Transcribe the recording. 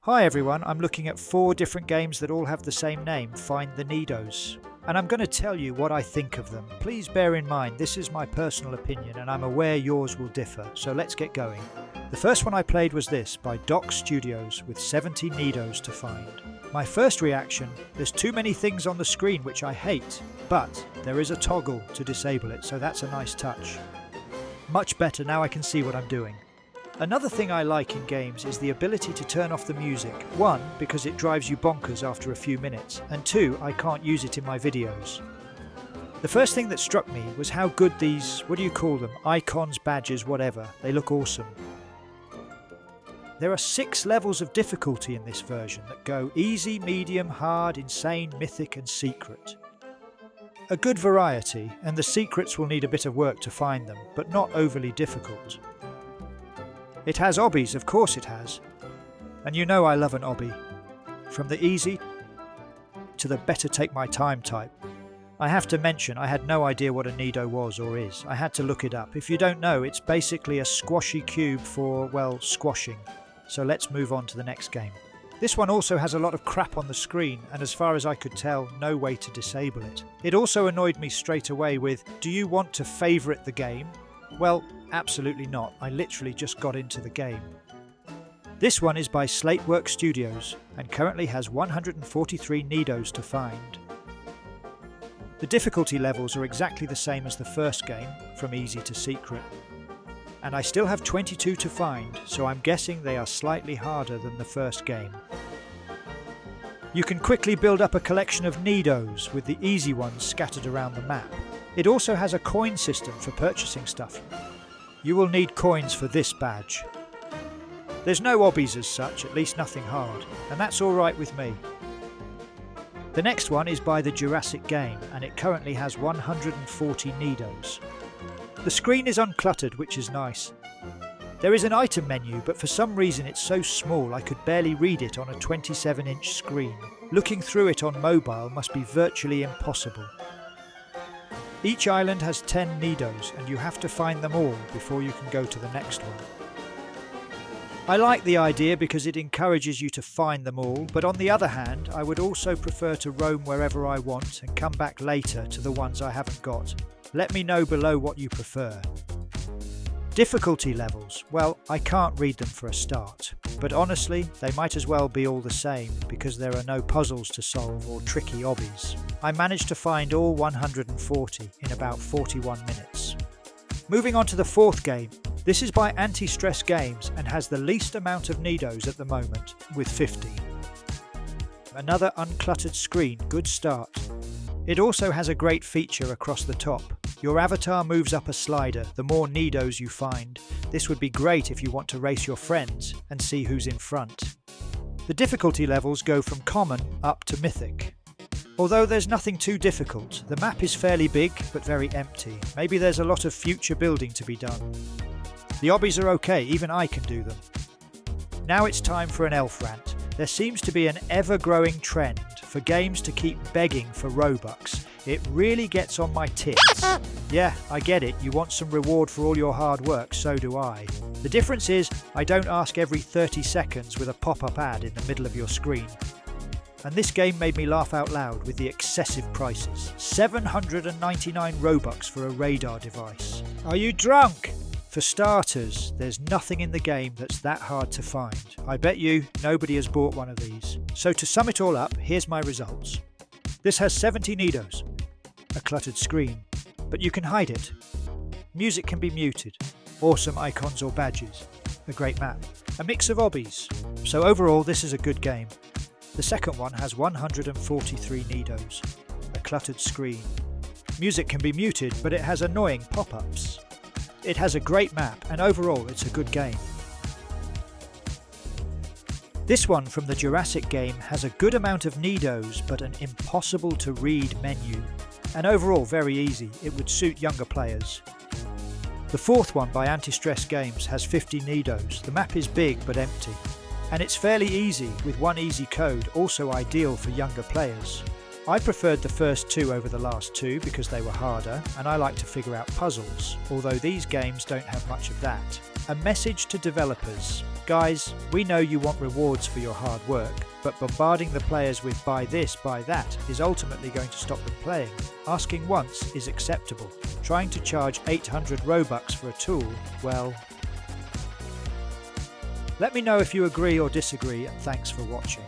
Hi everyone, I'm looking at 4 different games that all have the same name, Find the Needohs. And I'm going to tell you what I think of them. Please bear in mind this is my personal opinion and I'm aware yours will differ, so let's get going. The first one I played was this, by Doc Studios, with 70 Needohs to find. My first reaction, there's too many things on the screen which I hate, but there is a toggle to disable it, so that's a nice touch. Much better, now I can see what I'm doing. Another thing I like in games is the ability to turn off the music. 1, because it drives you bonkers after a few minutes, and 2, I can't use it in my videos. The first thing that struck me was how good these, what do you call them, icons, badges, whatever, they look awesome. There are 6 levels of difficulty in this version that go easy, medium, hard, insane, mythic and secret. A good variety, and the secrets will need a bit of work to find them, but not overly difficult. It has obbies, of course it has. And you know I love an obby. From the easy to the better take my time type. I have to mention I had no idea what a Needoh was or is. I had to look it up. If you don't know, it's basically a squashy cube for, well, squashing. So let's move on to the next game. This one also has a lot of crap on the screen, and as far as I could tell, no way to disable it. It also annoyed me straight away with, do you want to favourite the game? Well, absolutely not. I literally just got into the game. This one is by Slatework Studios and currently has 143 Needohs to find. The difficulty levels are exactly the same as the first game, from easy to secret. And I still have 22 to find, so I'm guessing they are slightly harder than the first game. You can quickly build up a collection of Needohs, with the easy ones scattered around the map. It also has a coin system for purchasing stuff. You will need coins for this badge. There's no obbies as such, at least nothing hard, and that's alright with me. The next one is by the Jurassic Game, and it currently has 140 Needohs. The screen is uncluttered, which is nice. There is an item menu, but for some reason it's so small I could barely read it on a 27-inch screen. Looking through it on mobile must be virtually impossible. Each island has 10 Needohs and you have to find them all before you can go to the next one. I like the idea because it encourages you to find them all, but on the other hand, I would also prefer to roam wherever I want and come back later to the ones I haven't got. Let me know below what you prefer. Difficulty levels, well, I can't read them for a start, but honestly, they might as well be all the same because there are no puzzles to solve or tricky obbies. I managed to find all 140 in about 41 minutes. Moving on to the 4th game. This is by Anti-Stress Games and has the least amount of Needohs at the moment, with 50. Another uncluttered screen, good start. It also has a great feature across the top. Your avatar moves up a slider the more Needohs you find. This would be great if you want to race your friends and see who's in front. The difficulty levels go from common up to mythic. Although there's nothing too difficult, the map is fairly big but very empty. Maybe there's a lot of future building to be done. The obbies are okay, even I can do them. Now it's time for an elf rant. There seems to be an ever-growing trend for games to keep begging for Robux. It really gets on my tits. Yeah, I get it, you want some reward for all your hard work, so do I. The difference is, I don't ask every 30 seconds with a pop-up ad in the middle of your screen. And this game made me laugh out loud with the excessive prices. 799 Robux for a radar device. Are you drunk? For starters, there's nothing in the game that's that hard to find. I bet you nobody has bought one of these. So to sum it all up, here's my results. This has 70 Needohs, a cluttered screen, but you can hide it. Music can be muted, awesome icons or badges, a great map, a mix of obbies. So overall, this is a good game. The second one has 143 Needohs, a cluttered screen. Music can be muted, but it has annoying pop-ups. It has a great map, and overall it's a good game. This one from the Jurassic Game has a good amount of Needohs, but an impossible to read menu. And overall very easy, it would suit younger players. The 4th one by Anti-Stress Games has 50 Needohs. The map is big but empty. And it's fairly easy, with one easy code, also ideal for younger players. I preferred the first 2 over the last 2 because they were harder, and I like to figure out puzzles, although these games don't have much of that. A message to developers. Guys, we know you want rewards for your hard work, but bombarding the players with buy this, buy that is ultimately going to stop them playing. Asking once is acceptable. Trying to charge 800 Robux for a tool, well... Let me know if you agree or disagree, and thanks for watching.